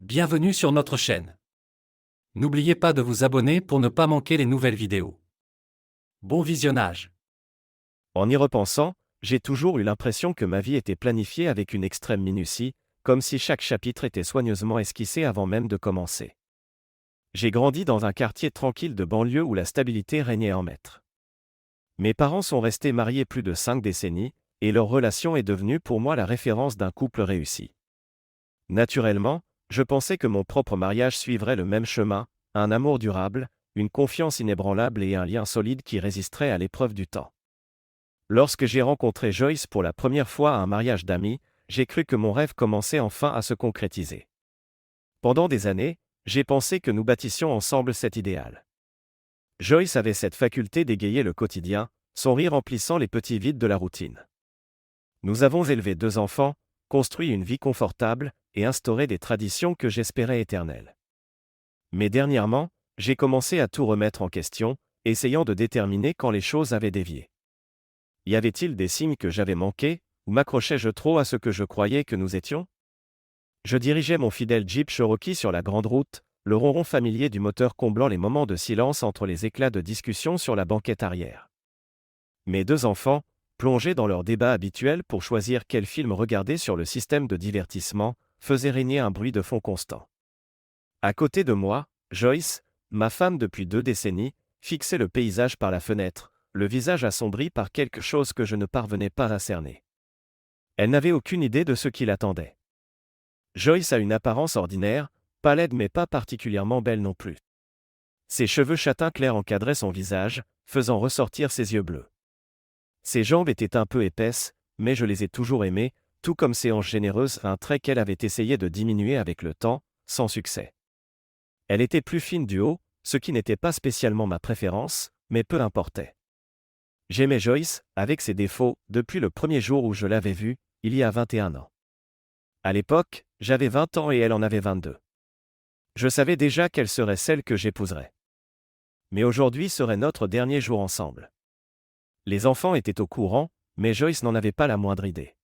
Bienvenue sur notre chaîne. N'oubliez pas de vous abonner pour ne pas manquer les nouvelles vidéos. Bon visionnage. En y repensant, j'ai toujours eu l'impression que ma vie était planifiée avec une extrême minutie, comme si chaque chapitre était soigneusement esquissé avant même de commencer. J'ai grandi dans un quartier tranquille de banlieue où la stabilité régnait en maître. Mes parents sont restés mariés plus de 5 décennies, et leur relation est devenue pour moi la référence d'un couple réussi. Naturellement, je pensais que mon propre mariage suivrait le même chemin, un amour durable, une confiance inébranlable et un lien solide qui résisterait à l'épreuve du temps. Lorsque j'ai rencontré Joyce pour la première fois à un mariage d'amis, j'ai cru que mon rêve commençait enfin à se concrétiser. Pendant des années, j'ai pensé que nous bâtissions ensemble cet idéal. Joyce avait cette faculté d'égayer le quotidien, son rire remplissant les petits vides de la routine. Nous avons élevé 2 enfants, construit une vie confortable et instauré des traditions que j'espérais éternelles. Mais dernièrement, j'ai commencé à tout remettre en question, essayant de déterminer quand les choses avaient dévié. Y avait-il des signes que j'avais manqués, ou m'accrochais-je trop à ce que je croyais que nous étions? Je dirigeais mon fidèle Jeep Cherokee sur la grande route, le ronron familier du moteur comblant les moments de silence entre les éclats de discussion sur la banquette arrière. Mes 2 enfants, plongés dans leurs débats habituels pour choisir quel film regarder sur le système de divertissement, faisaient régner un bruit de fond constant. À côté de moi, Joyce, ma femme depuis 2 décennies, fixait le paysage par la fenêtre, le visage assombri par quelque chose que je ne parvenais pas à cerner. Elle n'avait aucune idée de ce qui l'attendait. Joyce a une apparence ordinaire, pas laide mais pas particulièrement belle non plus. Ses cheveux châtain clair encadraient son visage, faisant ressortir ses yeux bleus. Ses jambes étaient un peu épaisses, mais je les ai toujours aimées, tout comme ses hanches généreuses, un trait qu'elle avait essayé de diminuer avec le temps, sans succès. Elle était plus fine du haut, ce qui n'était pas spécialement ma préférence, mais peu importait. J'aimais Joyce, avec ses défauts, depuis le premier jour où je l'avais vue, il y a 21 ans. À l'époque, j'avais 20 ans et elle en avait 22. Je savais déjà qu'elle serait celle que j'épouserais. Mais aujourd'hui serait notre dernier jour ensemble. Les enfants étaient au courant, mais Joyce n'en avait pas la moindre idée.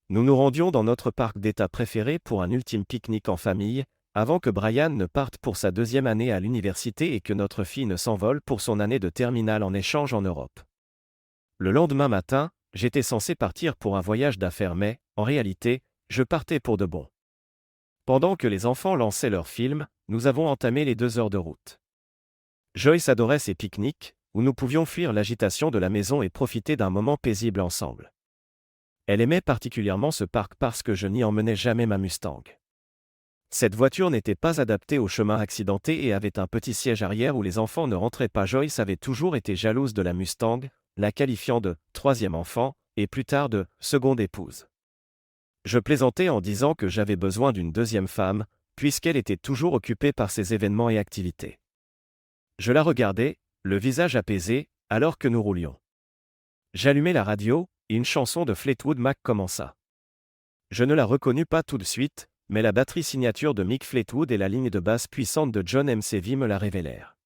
Nous nous rendions dans notre parc d'état préféré pour un ultime pique-nique en famille, avant que Brian ne parte pour sa 2e année à l'université et que notre fille ne s'envole pour son année de terminale en échange en Europe. Le lendemain matin, j'étais censé partir pour un voyage d'affaires mais, en réalité, je partais pour de bon. Pendant que les enfants lançaient leurs films, nous avons entamé les 2 heures de route. Joyce adorait ces pique-niques, où nous pouvions fuir l'agitation de la maison et profiter d'un moment paisible ensemble. Elle aimait particulièrement ce parc parce que je n'y emmenais jamais ma Mustang. Cette voiture n'était pas adaptée au chemin accidenté et avait un petit siège arrière où les enfants ne rentraient pas. Joyce avait toujours été jalouse de la Mustang, la qualifiant de « 3e enfant » et plus tard de « seconde épouse ». Je plaisantais en disant que j'avais besoin d'une 2e femme, puisqu'elle était toujours occupée par ses événements et activités. Je la regardais, le visage apaisé, alors que nous roulions. J'allumai la radio, et une chanson de Fleetwood Mac commença. Je ne la reconnus pas tout de suite, mais la batterie signature de Mick Fleetwood et la ligne de basse puissante de John McVie me la révélèrent.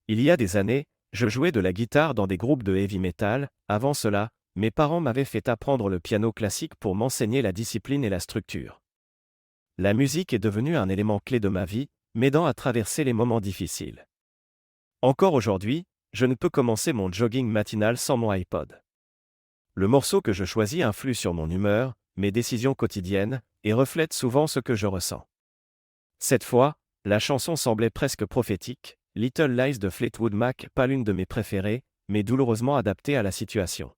Il y a des années, je jouais de la guitare dans des groupes de heavy metal. Avant cela, mes parents m'avaient fait apprendre le piano classique pour m'enseigner la discipline et la structure. La musique est devenue un élément clé de ma vie, m'aidant à traverser les moments difficiles. Encore aujourd'hui, je ne peux commencer mon jogging matinal sans mon iPod. Le morceau que je choisis influe sur mon humeur, mes décisions quotidiennes, et reflète souvent ce que je ressens. Cette fois, la chanson semblait presque prophétique, Little Lies de Fleetwood Mac, pas l'une de mes préférées, mais douloureusement adaptée à la situation.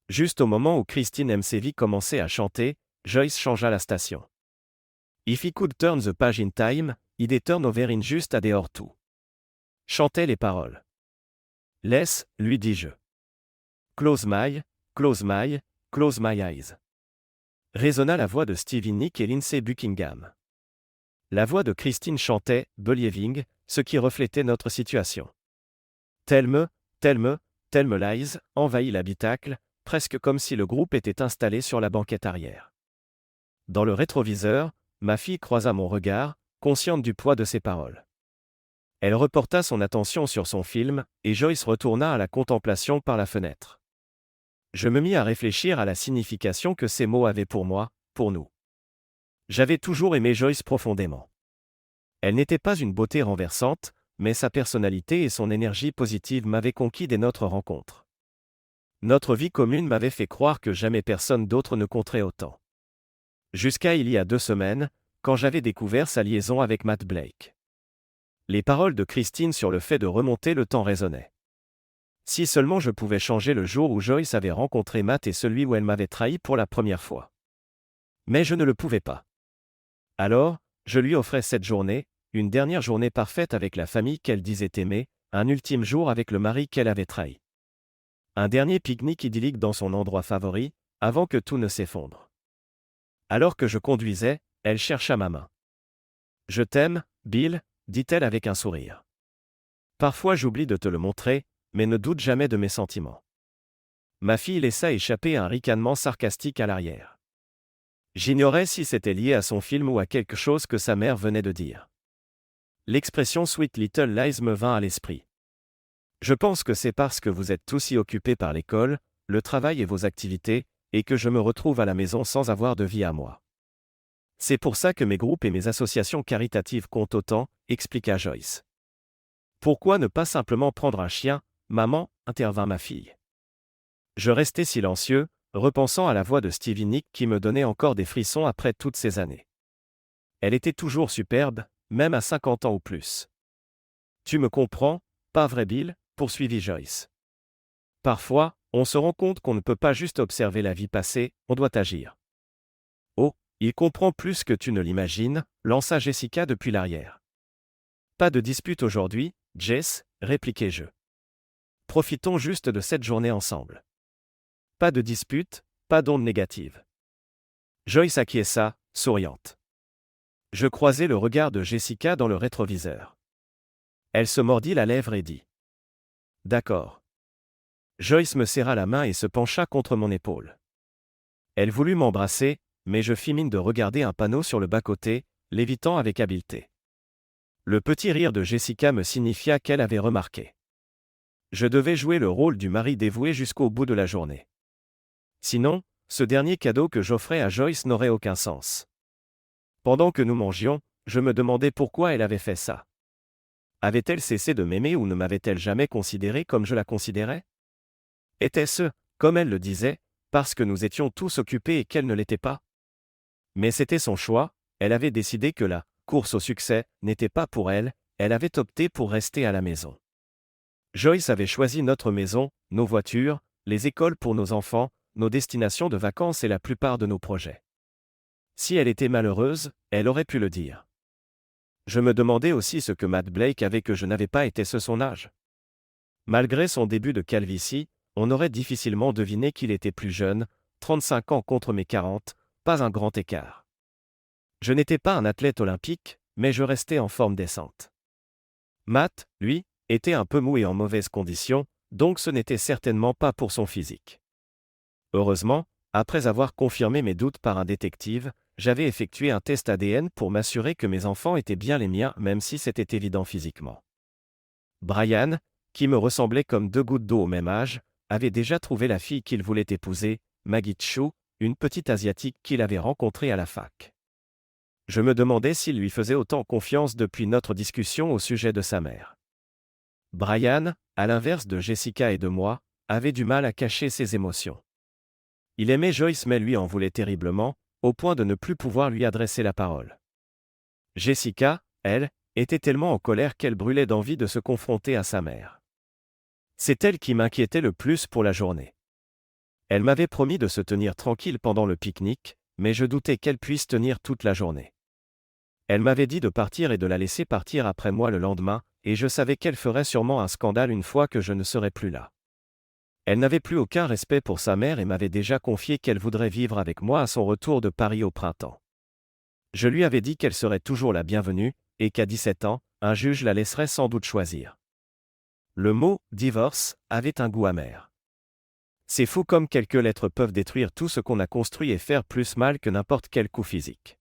Juste au moment où Christine McVie commençait à chanter, Joyce changea la station. If he could turn the page in time, he'd turn over in just a day or two. Chantaient les paroles. Laisse, lui dis-je. Close my, close my, close my eyes. Résonna la voix de Stevie Nicks et Lindsey Buckingham. La voix de Christine chantait « Believing », ce qui reflétait notre situation. Tell me lies envahit l'habitacle, presque comme si le groupe était installé sur la banquette arrière. Dans le rétroviseur, ma fille croisa mon regard, consciente du poids de ses paroles. Elle reporta son attention sur son film, et Joyce retourna à la contemplation par la fenêtre. Je me mis à réfléchir à la signification que ces mots avaient pour moi, pour nous. J'avais toujours aimé Joyce profondément. Elle n'était pas une beauté renversante, mais sa personnalité et son énergie positive m'avaient conquis dès notre rencontre. Notre vie commune m'avait fait croire que jamais personne d'autre ne compterait autant. Jusqu'à il y a 2 semaines, quand j'avais découvert sa liaison avec Matt Blake. Les paroles de Christine sur le fait de remonter le temps résonnaient. Si seulement je pouvais changer le jour où Joyce avait rencontré Matt et celui où elle m'avait trahi pour la première fois. Mais je ne le pouvais pas. Alors, je lui offrais cette journée, une dernière journée parfaite avec la famille qu'elle disait aimer, un ultime jour avec le mari qu'elle avait trahi. Un dernier pique-nique idyllique dans son endroit favori, avant que tout ne s'effondre. Alors que je conduisais, elle chercha ma main. « Je t'aime, Bill », dit-elle avec un sourire. Parfois j'oublie de te le montrer, mais ne doute jamais de mes sentiments. Ma fille laissa échapper un ricanement sarcastique à l'arrière. J'ignorais si c'était lié à son film ou à quelque chose que sa mère venait de dire. L'expression Sweet Little Lies me vint à l'esprit. Je pense que c'est parce que vous êtes tous si occupés par l'école, le travail et vos activités, et que je me retrouve à la maison sans avoir de vie à moi. C'est pour ça que mes groupes et mes associations caritatives comptent autant, expliqua Joyce. Pourquoi ne pas simplement prendre un chien, maman, intervint ma fille. Je restai silencieux, repensant à la voix de Stevie Nicks qui me donnait encore des frissons après toutes ces années. Elle était toujours superbe, même à 50 ans ou plus. Tu me comprends, pas vrai Bill, poursuivit Joyce. Parfois, on se rend compte qu'on ne peut pas juste observer la vie passer, on doit agir. Oh, il comprend plus que tu ne l'imagines, lança Jessica depuis l'arrière. Pas de dispute aujourd'hui, Jess, répliquai-je. Profitons juste de cette journée ensemble. Pas de dispute, pas d'onde négative. Joyce acquiesça, souriante. Je croisai le regard de Jessica dans le rétroviseur. Elle se mordit la lèvre et dit. D'accord. Joyce me serra la main et se pencha contre mon épaule. Elle voulut m'embrasser, mais je fis mine de regarder un panneau sur le bas-côté, l'évitant avec habileté. Le petit rire de Jessica me signifia qu'elle avait remarqué. Je devais jouer le rôle du mari dévoué jusqu'au bout de la journée. Sinon, ce dernier cadeau que j'offrais à Joyce n'aurait aucun sens. Pendant que nous mangions, je me demandais pourquoi elle avait fait ça. Avait-elle cessé de m'aimer ou ne m'avait-elle jamais considéré comme je la considérais? Était-ce, comme elle le disait, parce que nous étions tous occupés et qu'elle ne l'était pas? Mais c'était son choix, elle avait décidé que la course au succès n'était pas pour elle, elle avait opté pour rester à la maison. Joyce avait choisi notre maison, nos voitures, les écoles pour nos enfants, nos destinations de vacances et la plupart de nos projets. Si elle était malheureuse, elle aurait pu le dire. Je me demandais aussi ce que Matt Blake avait que je n'avais pas été son âge. Malgré son début de calvitie, on aurait difficilement deviné qu'il était plus jeune, 35 ans contre mes 40, pas un grand écart. Je n'étais pas un athlète olympique, mais je restais en forme décente. Matt, lui, était un peu mou et en mauvaise condition, donc ce n'était certainement pas pour son physique. Heureusement, après avoir confirmé mes doutes par un détective, j'avais effectué un test ADN pour m'assurer que mes enfants étaient bien les miens même si c'était évident physiquement. Brian, qui me ressemblait comme 2 gouttes d'eau au même âge, avait déjà trouvé la fille qu'il voulait épouser, Maggie Chu, une petite asiatique qu'il avait rencontrée à la fac. Je me demandais s'il lui faisait autant confiance depuis notre discussion au sujet de sa mère. Brian, à l'inverse de Jessica et de moi, avait du mal à cacher ses émotions. Il aimait Joyce mais lui en voulait terriblement, au point de ne plus pouvoir lui adresser la parole. Jessica, elle, était tellement en colère qu'elle brûlait d'envie de se confronter à sa mère. C'est elle qui m'inquiétait le plus pour la journée. Elle m'avait promis de se tenir tranquille pendant le pique-nique, mais je doutais qu'elle puisse tenir toute la journée. Elle m'avait dit de partir et de la laisser partir après moi le lendemain, et je savais qu'elle ferait sûrement un scandale une fois que je ne serais plus là. Elle n'avait plus aucun respect pour sa mère et m'avait déjà confié qu'elle voudrait vivre avec moi à son retour de Paris au printemps. Je lui avais dit qu'elle serait toujours la bienvenue, et qu'à 17 ans, un juge la laisserait sans doute choisir. Le mot « divorce » avait un goût amer. C'est fou comme quelques lettres peuvent détruire tout ce qu'on a construit et faire plus mal que n'importe quel coup physique.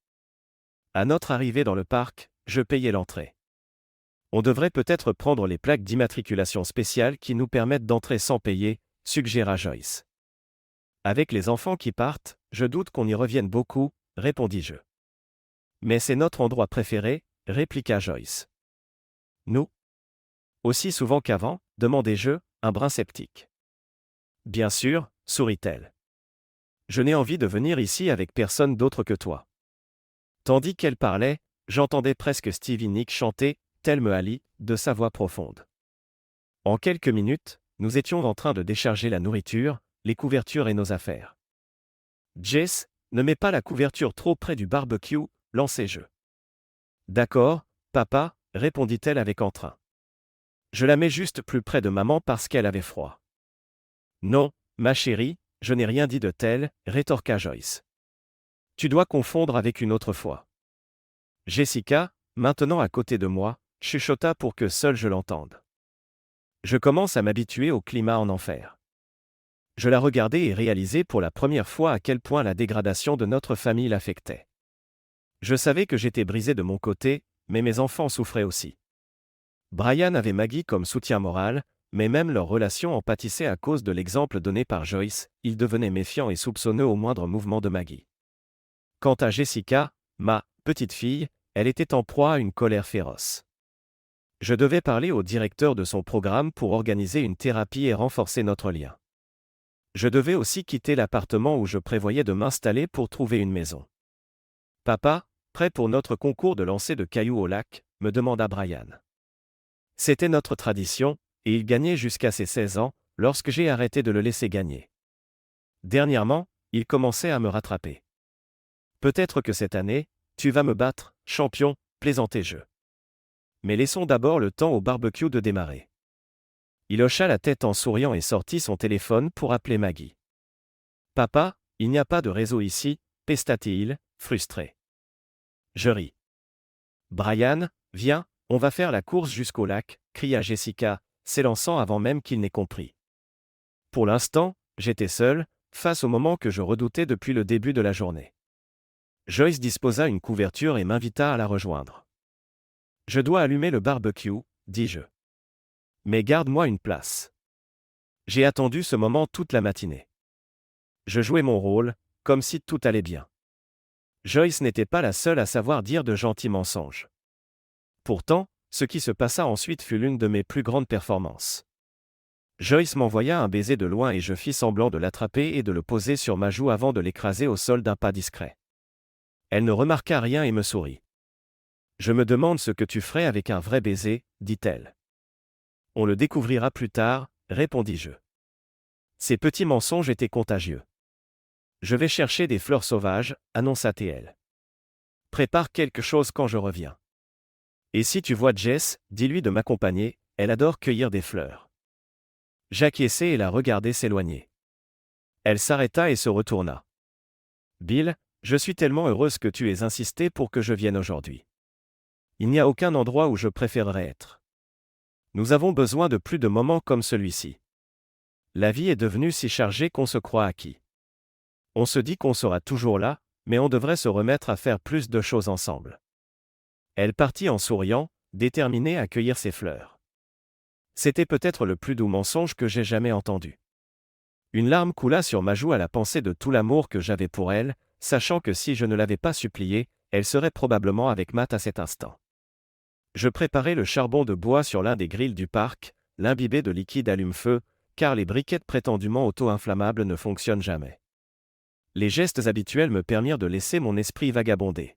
À notre arrivée dans le parc, je payai l'entrée. On devrait peut-être prendre les plaques d'immatriculation spéciales qui nous permettent d'entrer sans payer, suggéra Joyce. Avec les enfants qui partent, je doute qu'on y revienne beaucoup, répondis-je. Mais c'est notre endroit préféré, répliqua Joyce. Nous? Aussi souvent qu'avant, demandai-je, un brin sceptique. Bien sûr, sourit-elle. Je n'ai envie de venir ici avec personne d'autre que toi. Tandis qu'elle parlait, j'entendais presque Stevie Nicks chanter, Tell Me Ali, de sa voix profonde. En quelques minutes, nous étions en train de décharger la nourriture, les couvertures et nos affaires. Jess, ne mets pas la couverture trop près du barbecue, lançai-je. D'accord, papa, répondit-elle avec entrain. Je la mets juste plus près de maman parce qu'elle avait froid. Non, ma chérie, je n'ai rien dit de tel, rétorqua Joyce. Tu dois confondre avec une autre fois. Jessica, maintenant à côté de moi, chuchota pour que seul je l'entende. Je commence à m'habituer au climat en enfer. Je la regardais et réalisais pour la première fois à quel point la dégradation de notre famille l'affectait. Je savais que j'étais brisé de mon côté, mais mes enfants souffraient aussi. Brian avait Maggie comme soutien moral, mais même leur relation en pâtissait à cause de l'exemple donné par Joyce, ils devenaient méfiants et soupçonneux au moindre mouvement de Maggie. Quant à Jessica, ma petite fille, elle était en proie à une colère féroce. Je devais parler au directeur de son programme pour organiser une thérapie et renforcer notre lien. Je devais aussi quitter l'appartement où je prévoyais de m'installer pour trouver une maison. Papa, prêt pour notre concours de lancer de cailloux au lac, me demanda Brian. C'était notre tradition, et il gagnait jusqu'à ses 16 ans, lorsque j'ai arrêté de le laisser gagner. Dernièrement, il commençait à me rattraper. Peut-être que cette année, tu vas me battre, champion, plaisantai-je. Mais laissons d'abord le temps au barbecue de démarrer. Il hocha la tête en souriant et sortit son téléphone pour appeler Maggie. Papa, il n'y a pas de réseau ici, pesta-t-il, frustré. Je ris. Brian, viens, on va faire la course jusqu'au lac, cria Jessica, s'élançant avant même qu'il n'ait compris. Pour l'instant, j'étais seul, face au moment que je redoutais depuis le début de la journée. Joyce disposa une couverture et m'invita à la rejoindre. Je dois allumer le barbecue, dis-je. Mais garde-moi une place. J'ai attendu ce moment toute la matinée. Je jouais mon rôle, comme si tout allait bien. Joyce n'était pas la seule à savoir dire de gentils mensonges. Pourtant, ce qui se passa ensuite fut l'une de mes plus grandes performances. Joyce m'envoya un baiser de loin et je fis semblant de l'attraper et de le poser sur ma joue avant de l'écraser au sol d'un pas discret. Elle ne remarqua rien et me sourit. Je me demande ce que tu ferais avec un vrai baiser, dit-elle. On le découvrira plus tard, répondis-je. Ces petits mensonges étaient contagieux. Je vais chercher des fleurs sauvages, annonça-t-elle. Prépare quelque chose quand je reviens. Et si tu vois Jess, dis-lui de m'accompagner, elle adore cueillir des fleurs. J'acquiesçai et la regardai s'éloigner. Elle s'arrêta et se retourna. Bill, je suis tellement heureuse que tu aies insisté pour que je vienne aujourd'hui. Il n'y a aucun endroit où je préférerais être. Nous avons besoin de plus de moments comme celui-ci. La vie est devenue si chargée qu'on se croit acquis. On se dit qu'on sera toujours là, mais on devrait se remettre à faire plus de choses ensemble. Elle partit en souriant, déterminée à cueillir ses fleurs. C'était peut-être le plus doux mensonge que j'ai jamais entendu. Une larme coula sur ma joue à la pensée de tout l'amour que j'avais pour elle, sachant que si je ne l'avais pas suppliée, elle serait probablement avec Matt à cet instant. Je préparai le charbon de bois sur l'un des grilles du parc, l'imbibé de liquide allume-feu, car les briquettes prétendument auto-inflammables ne fonctionnent jamais. Les gestes habituels me permirent de laisser mon esprit vagabonder.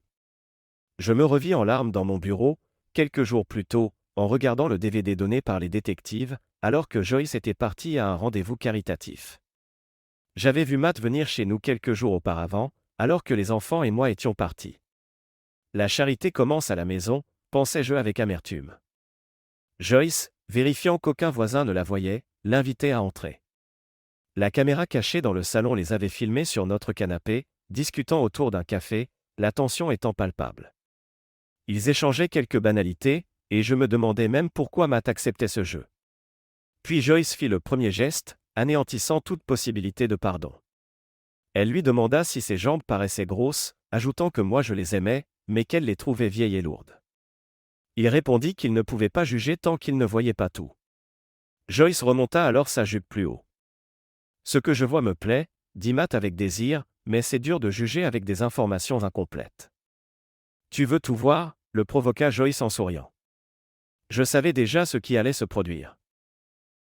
Je me revis en larmes dans mon bureau, quelques jours plus tôt, en regardant le DVD donné par les détectives, alors que Joyce était partie à un rendez-vous caritatif. J'avais vu Matt venir chez nous quelques jours auparavant, alors que les enfants et moi étions partis. La charité commence à la maison, pensais-je avec amertume. Joyce, vérifiant qu'aucun voisin ne la voyait, l'invitait à entrer. La caméra cachée dans le salon les avait filmés sur notre canapé, discutant autour d'un café, la tension étant palpable. Ils échangeaient quelques banalités, et je me demandais même pourquoi Matt acceptait ce jeu. Puis Joyce fit le premier geste, anéantissant toute possibilité de pardon. Elle lui demanda si ses jambes paraissaient grosses, ajoutant que moi je les aimais, mais qu'elle les trouvait vieilles et lourdes. Il répondit qu'il ne pouvait pas juger tant qu'il ne voyait pas tout. Joyce remonta alors sa jupe plus haut. « Ce que je vois me plaît, dit Matt avec désir, mais c'est dur de juger avec des informations incomplètes. Tu veux tout voir, le provoqua Joyce en souriant. Je savais déjà ce qui allait se produire.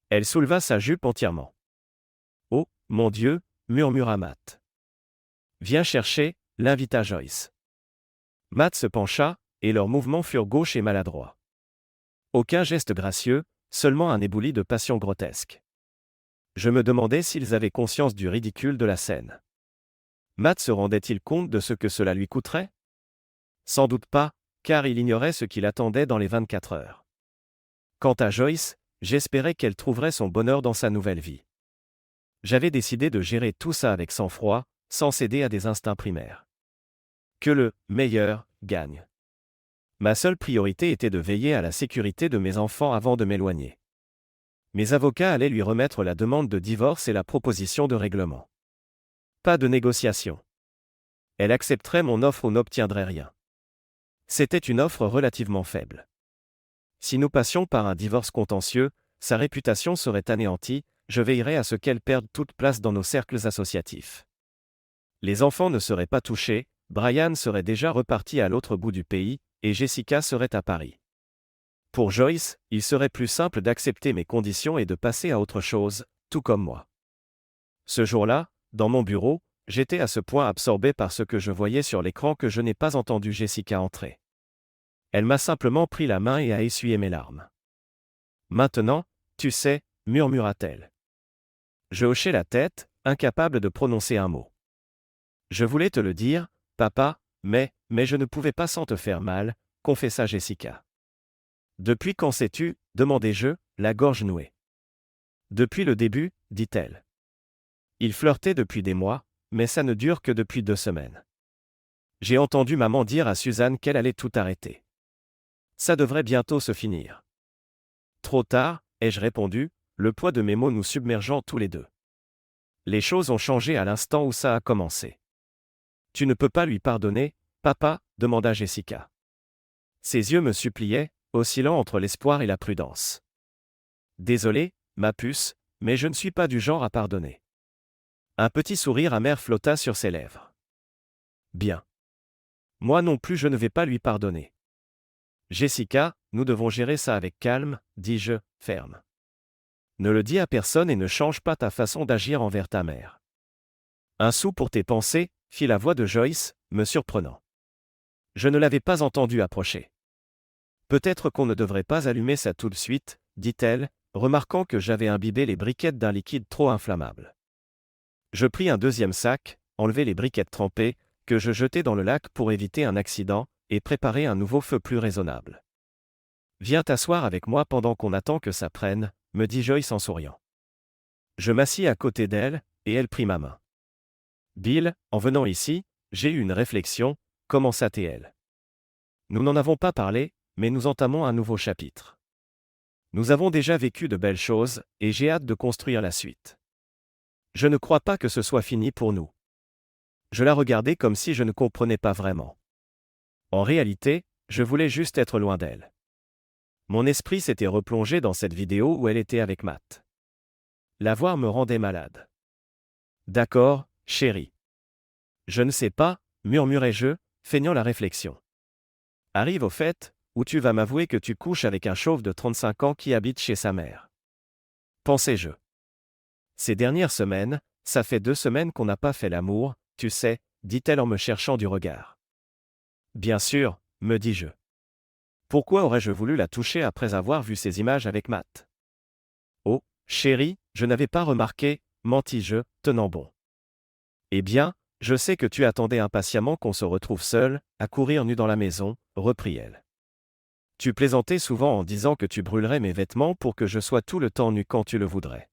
Elle souleva sa jupe entièrement. Oh, mon Dieu, murmura Matt. Viens chercher, l'invita Joyce. Matt se pencha, et leurs mouvements furent gauches et maladroits. Aucun geste gracieux, seulement un éboulis de passion grotesque. Je me demandais s'ils avaient conscience du ridicule de la scène. Matt se rendait-il compte de ce que cela lui coûterait? Sans doute pas, car il ignorait ce qui l'attendait dans les 24 heures. Quant à Joyce, j'espérais qu'elle trouverait son bonheur dans sa nouvelle vie. J'avais décidé de gérer tout ça avec sang-froid, sans céder à des instincts primaires. Que le meilleur gagne. Ma seule priorité était de veiller à la sécurité de mes enfants avant de m'éloigner. Mes avocats allaient lui remettre la demande de divorce et la proposition de règlement. Pas de négociation. Elle accepterait mon offre ou n'obtiendrait rien. C'était une offre relativement faible. Si nous passions par un divorce contentieux, sa réputation serait anéantie, je veillerais à ce qu'elle perde toute place dans nos cercles associatifs. Les enfants ne seraient pas touchés, Brian serait déjà reparti à l'autre bout du pays, et Jessica serait à Paris. Pour Joyce, il serait plus simple d'accepter mes conditions et de passer à autre chose, tout comme moi. Ce jour-là, dans mon bureau, j'étais à ce point absorbé par ce que je voyais sur l'écran que je n'ai pas entendu Jessica entrer. Elle m'a simplement pris la main et a essuyé mes larmes. Maintenant, tu sais, murmura-t-elle. Je hochai la tête, incapable de prononcer un mot. Je voulais te le dire, papa, mais je ne pouvais pas sans te faire mal, confessa Jessica. Depuis quand sais-tu, demandai-je, la gorge nouée. Depuis le début, dit-elle. Il flirtait depuis des mois, mais ça ne dure que depuis 2 semaines. J'ai entendu maman dire à Suzanne qu'elle allait tout arrêter. Ça devrait bientôt se finir. Trop tard, ai-je répondu, le poids de mes mots nous submergeant tous les deux. Les choses ont changé à l'instant où ça a commencé. Tu ne peux pas lui pardonner, papa, demanda Jessica. Ses yeux me suppliaient, oscillant entre l'espoir et la prudence. Désolé, ma puce, mais je ne suis pas du genre à pardonner. Un petit sourire amer flotta sur ses lèvres. Bien. Moi non plus je ne vais pas lui pardonner. Jessica, nous devons gérer ça avec calme, dis-je, ferme. Ne le dis à personne et ne change pas ta façon d'agir envers ta mère. Un sou pour tes pensées, fit la voix de Joyce, me surprenant. Je ne l'avais pas entendu approcher. Peut-être qu'on ne devrait pas allumer ça tout de suite, dit-elle, remarquant que j'avais imbibé les briquettes d'un liquide trop inflammable. Je pris un deuxième sac, enlevai les briquettes trempées, que je jetai dans le lac pour éviter un accident, et préparer un nouveau feu plus raisonnable. Viens t'asseoir avec moi pendant qu'on attend que ça prenne, me dit Joyce en souriant. Je m'assis à côté d'elle, et elle prit ma main. Bill, en venant ici, j'ai eu une réflexion, commença-t-elle. Nous n'en avons pas parlé, mais nous entamons un nouveau chapitre. Nous avons déjà vécu de belles choses, et j'ai hâte de construire la suite. Je ne crois pas que ce soit fini pour nous. Je la regardais comme si je ne comprenais pas vraiment. En réalité, je voulais juste être loin d'elle. Mon esprit s'était replongé dans cette vidéo où elle était avec Matt. La voir me rendait malade. D'accord, chérie. Je ne sais pas, murmurai-je, feignant la réflexion. Arrive au fait, où tu vas m'avouer que tu couches avec un chauve de 35 ans qui habite chez sa mère. Pensais-je. Ces dernières semaines, ça fait 2 semaines qu'on n'a pas fait l'amour, tu sais, dit-elle en me cherchant du regard. Bien sûr, me dis-je. Pourquoi aurais-je voulu la toucher après avoir vu ces images avec Matt? Oh, chérie, je n'avais pas remarqué, mentis-je, tenant bon. Eh bien, je sais que tu attendais impatiemment qu'on se retrouve seul, à courir nu dans la maison, reprit-elle. Tu plaisantais souvent en disant que tu brûlerais mes vêtements pour que je sois tout le temps nu quand tu le voudrais.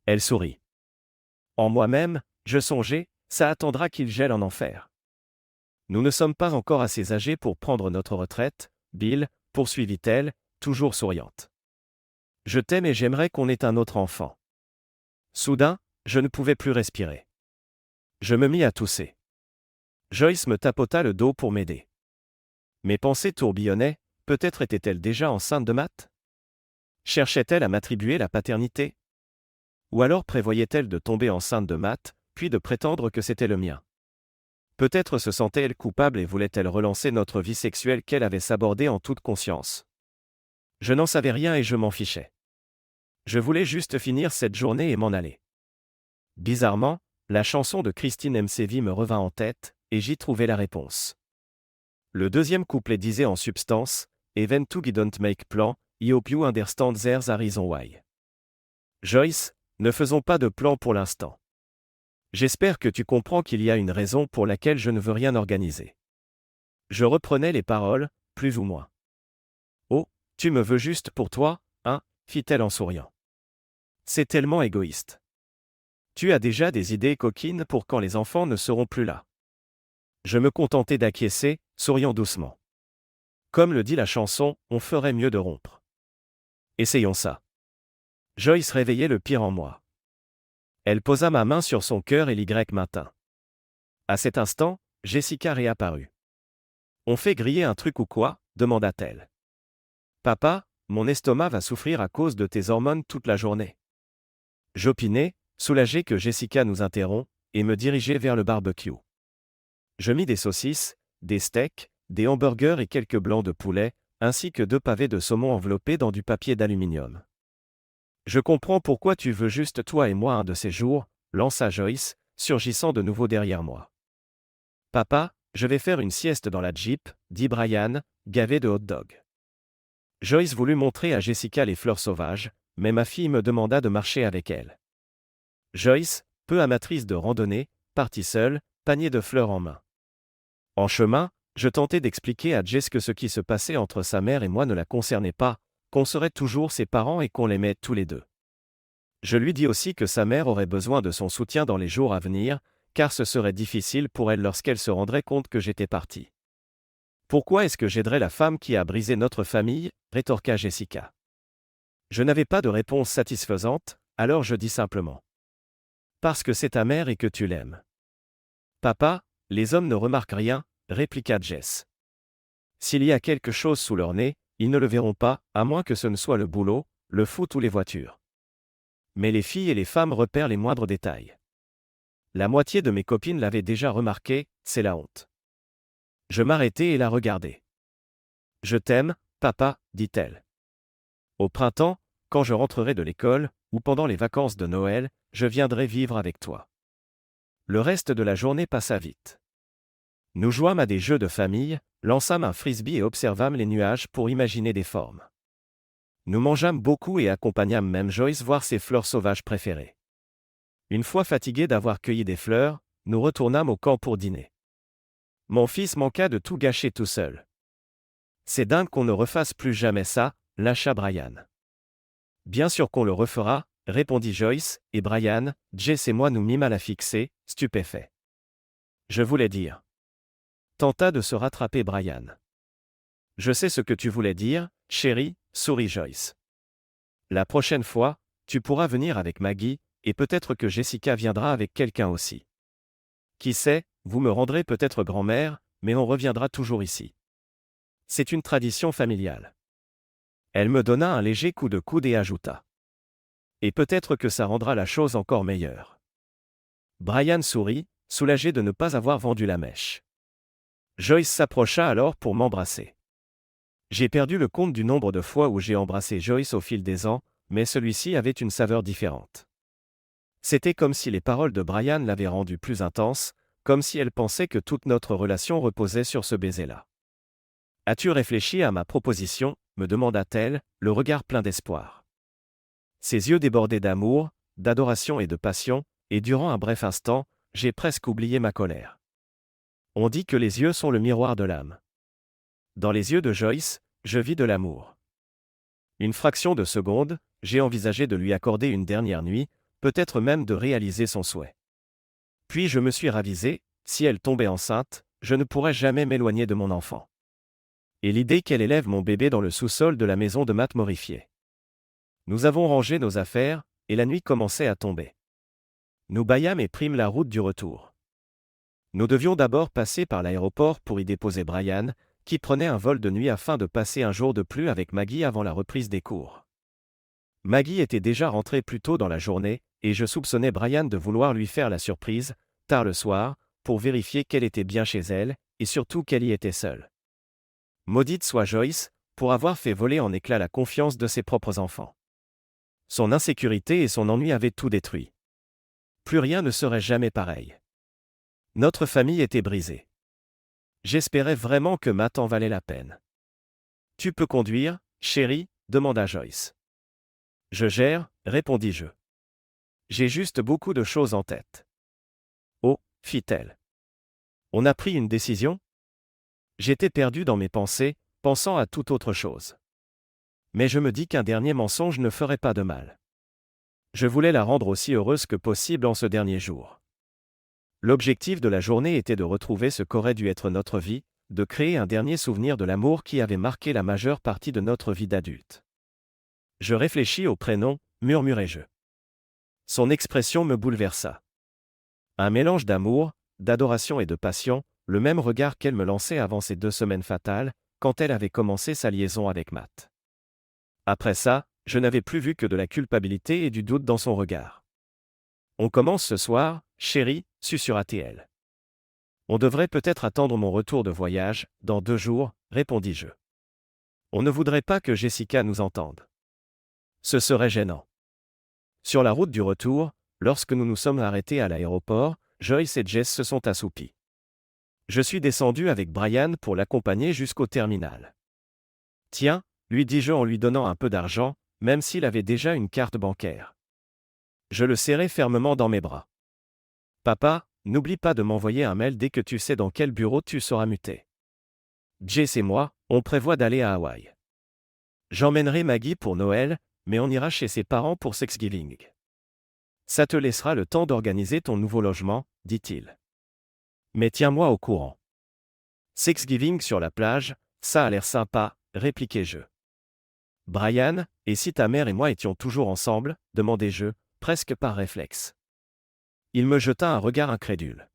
Elle sourit. En moi-même, je songeais, ça attendra qu'il gèle en enfer. Nous ne sommes pas encore assez âgés pour prendre notre retraite, Bill, poursuivit-elle, toujours souriante. Je t'aime et j'aimerais qu'on ait un autre enfant. Soudain, je ne pouvais plus respirer. Je me mis à tousser. Joyce me tapota le dos pour m'aider. Mes pensées tourbillonnaient, peut-être était-elle déjà enceinte de Matt? Cherchait-elle à m'attribuer la paternité? Ou alors prévoyait-elle de tomber enceinte de Matt, puis de prétendre que c'était le mien? Peut-être se sentait-elle coupable et voulait-elle relancer notre vie sexuelle qu'elle avait sabordée en toute conscience. Je n'en savais rien et je m'en fichais. Je voulais juste finir cette journée et m'en aller. Bizarrement, la chanson de Christine McVie me revint en tête, et j'y trouvai la réponse. Le deuxième couplet disait en substance « Even to don't make plan, I hope you understand there's a reason why ». Joyce, ne faisons pas de plan pour l'instant. J'espère que tu comprends qu'il y a une raison pour laquelle je ne veux rien organiser. Je reprenais les paroles, plus ou moins. Oh, tu me veux juste pour toi, hein, fit-elle en souriant. C'est tellement égoïste. Tu as déjà des idées coquines pour quand les enfants ne seront plus là. Je me contentais d'acquiescer, souriant doucement. Comme le dit la chanson, on ferait mieux de rompre. Essayons ça. Joyce réveillait le pire en moi. Elle posa ma main sur son cœur et l'Y maintint. À cet instant, Jessica réapparut. On fait griller un truc ou quoi ? Demanda-t-elle. Papa, mon estomac va souffrir à cause de tes hormones toute la journée. J'opinai, soulagé que Jessica nous interrompt, et me dirigeai vers le barbecue. Je mis des saucisses, des steaks, des hamburgers et quelques blancs de poulet, ainsi que 2 pavés de saumon enveloppés dans du papier d'aluminium. Je comprends pourquoi tu veux juste toi et moi un de ces jours, lança Joyce, surgissant de nouveau derrière moi. Papa, je vais faire une sieste dans la Jeep, dit Brian, gavé de hot-dog. Joyce voulut montrer à Jessica les fleurs sauvages, mais ma fille me demanda de marcher avec elle. Joyce, peu amatrice de randonnée, partit seule, panier de fleurs en main. En chemin, je tentais d'expliquer à Jess que ce qui se passait entre sa mère et moi ne la concernait pas, qu'on serait toujours ses parents et qu'on l'aimait tous les deux. Je lui dis aussi que sa mère aurait besoin de son soutien dans les jours à venir, car ce serait difficile pour elle lorsqu'elle se rendrait compte que j'étais parti. Pourquoi est-ce que j'aiderais la femme qui a brisé notre famille ? Rétorqua Jessica. Je n'avais pas de réponse satisfaisante, alors je dis simplement. Parce que c'est ta mère et que tu l'aimes. Papa, les hommes ne remarquent rien, répliqua Jess. S'il y a quelque chose sous leur nez, ils ne le verront pas, à moins que ce ne soit le boulot, le foot ou les voitures. Mais les filles et les femmes repèrent les moindres détails. La moitié de mes copines l'avaient déjà remarqué, c'est la honte. Je m'arrêtai et la regardai. Je t'aime, papa, dit-elle. Au printemps, quand je rentrerai de l'école, ou pendant les vacances de Noël, je viendrai vivre avec toi. Le reste de la journée passa vite. Nous jouâmes à des jeux de famille, lançâmes un frisbee et observâmes les nuages pour imaginer des formes. Nous mangeâmes beaucoup et accompagnâmes même Joyce voir ses fleurs sauvages préférées. Une fois fatigués d'avoir cueilli des fleurs, nous retournâmes au camp pour dîner. Mon fils manqua de tout gâcher tout seul. C'est dingue qu'on ne refasse plus jamais ça, lâcha Brian. Bien sûr qu'on le refera, répondit Joyce, et Brian, Jess et moi nous mîmes à la fixer, stupéfaits. Je voulais dire. Tenta de se rattraper Brian. Je sais ce que tu voulais dire, chérie, sourit Joyce. La prochaine fois, tu pourras venir avec Maggie, et peut-être que Jessica viendra avec quelqu'un aussi. Qui sait, vous me rendrez peut-être grand-mère, mais on reviendra toujours ici. C'est une tradition familiale. Elle me donna un léger coup de coude et ajouta. Et peut-être que ça rendra la chose encore meilleure. Brian sourit, soulagé de ne pas avoir vendu la mèche. Joyce s'approcha alors pour m'embrasser. J'ai perdu le compte du nombre de fois où j'ai embrassé Joyce au fil des ans, mais celui-ci avait une saveur différente. C'était comme si les paroles de Brian l'avaient rendue plus intense, comme si elle pensait que toute notre relation reposait sur ce baiser-là. « As-tu réfléchi à ma proposition ?» me demanda-t-elle, le regard plein d'espoir. Ses yeux débordaient d'amour, d'adoration et de passion, et durant un bref instant, j'ai presque oublié ma colère. On dit que les yeux sont le miroir de l'âme. Dans les yeux de Joyce, je vis de l'amour. Une fraction de seconde, j'ai envisagé de lui accorder une dernière nuit, peut-être même de réaliser son souhait. Puis je me suis ravisé, si elle tombait enceinte, je ne pourrais jamais m'éloigner de mon enfant. Et l'idée qu'elle élève mon bébé dans le sous-sol de la maison de Matt m'horrifiait. Nous avons rangé nos affaires, et la nuit commençait à tomber. Nous bâillâmes et prîmes la route du retour. Nous devions d'abord passer par l'aéroport pour y déposer Brian, qui prenait un vol de nuit afin de passer un jour de plus avec Maggie avant la reprise des cours. Maggie était déjà rentrée plus tôt dans la journée, et je soupçonnais Brian de vouloir lui faire la surprise, tard le soir, pour vérifier qu'elle était bien chez elle, et surtout qu'elle y était seule. Maudite soit Joyce, pour avoir fait voler en éclats la confiance de ses propres enfants. Son insécurité et son ennui avaient tout détruit. Plus rien ne serait jamais pareil. Notre famille était brisée. J'espérais vraiment que Matt en valait la peine. « Tu peux conduire, chérie ?» demanda Joyce. « Je gère » répondis-je. « J'ai juste beaucoup de choses en tête. »« Oh » fit-elle. « On a pris une décision ?» J'étais perdu dans mes pensées, pensant à toute autre chose. Mais je me dis qu'un dernier mensonge ne ferait pas de mal. Je voulais la rendre aussi heureuse que possible en ce dernier jour. L'objectif de la journée était de retrouver ce qu'aurait dû être notre vie, de créer un dernier souvenir de l'amour qui avait marqué la majeure partie de notre vie d'adulte. Je réfléchis au prénom, murmurai-je. Son expression me bouleversa. Un mélange d'amour, d'adoration et de passion, le même regard qu'elle me lançait avant ces 2 semaines fatales, quand elle avait commencé sa liaison avec Matt. Après ça, je n'avais plus vu que de la culpabilité et du doute dans son regard. « On commence ce soir, chérie » susurra-t-elle. « On devrait peut-être attendre mon retour de voyage, dans 2 jours, répondis-je. On ne voudrait pas que Jessica nous entende. Ce serait gênant. Sur la route du retour, lorsque nous nous sommes arrêtés à l'aéroport, Joyce et Jess se sont assoupis. Je suis descendu avec Brian pour l'accompagner jusqu'au terminal. « Tiens » lui dis-je en lui donnant un peu d'argent, même s'il avait déjà une carte bancaire. Je le serrai fermement dans mes bras. « Papa, n'oublie pas de m'envoyer un mail dès que tu sais dans quel bureau tu seras muté. Jess et moi, on prévoit d'aller à Hawaï. J'emmènerai Maggie pour Noël, mais on ira chez ses parents pour Thanksgiving. Ça te laissera le temps d'organiser ton nouveau logement, dit-il. Mais tiens-moi au courant. Thanksgiving sur la plage, ça a l'air sympa, répliquai-je. Brian, et si ta mère et moi étions toujours ensemble, demandai-je, presque par réflexe. Il me jeta un regard incrédule.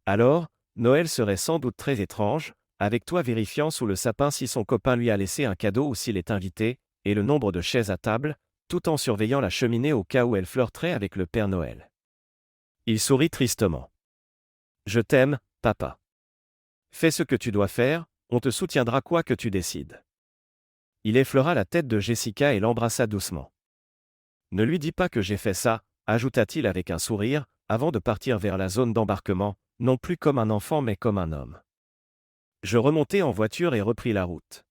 Alors, Noël serait sans doute très étrange, avec toi vérifiant sous le sapin si son copain lui a laissé un cadeau ou s'il est invité, et le nombre de chaises à table, tout en surveillant la cheminée au cas où elle flirterait avec le Père Noël. Il sourit tristement. Je t'aime, papa. Fais ce que tu dois faire, on te soutiendra quoi que tu décides. Il effleura la tête de Jessica et l'embrassa doucement. Ne lui dis pas que j'ai fait ça, ajouta-t-il avec un sourire, avant de partir vers la zone d'embarquement, non plus comme un enfant mais comme un homme. Je remontai en voiture et repris la route.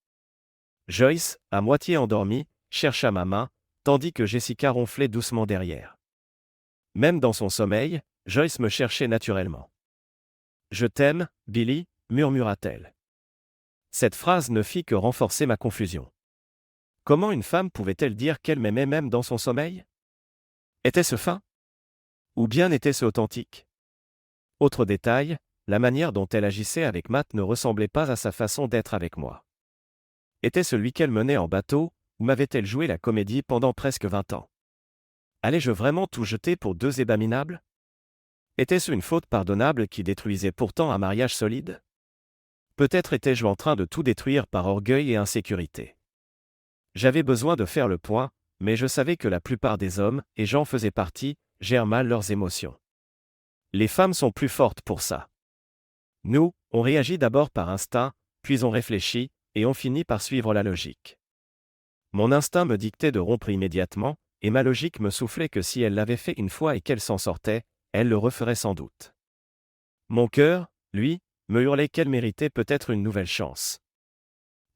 Joyce, à moitié endormie, chercha ma main, tandis que Jessica ronflait doucement derrière. Même dans son sommeil, Joyce me cherchait naturellement. « Je t'aime, Billy » murmura-t-elle. Cette phrase ne fit que renforcer ma confusion. Comment une femme pouvait-elle dire qu'elle m'aimait même dans son sommeil? Était-ce fin? Ou bien était-ce authentique? Autre détail, la manière dont elle agissait avec Matt ne ressemblait pas à sa façon d'être avec moi. Était-ce lui qu'elle menait en bateau, ou m'avait-elle joué la comédie pendant presque 20 ans? Allais-je vraiment tout jeter pour 2 ébats minables? Était-ce une faute pardonnable qui détruisait pourtant un mariage solide? Peut-être étais-je en train de tout détruire par orgueil et insécurité. J'avais besoin de faire le point, mais je savais que la plupart des hommes, et j'en faisais partie, gèrent mal leurs émotions. Les femmes sont plus fortes pour ça. Nous, on réagit d'abord par instinct, puis on réfléchit, et on finit par suivre la logique. Mon instinct me dictait de rompre immédiatement, et ma logique me soufflait que si elle l'avait fait une fois et qu'elle s'en sortait, elle le referait sans doute. Mon cœur, lui, me hurlait qu'elle méritait peut-être une nouvelle chance.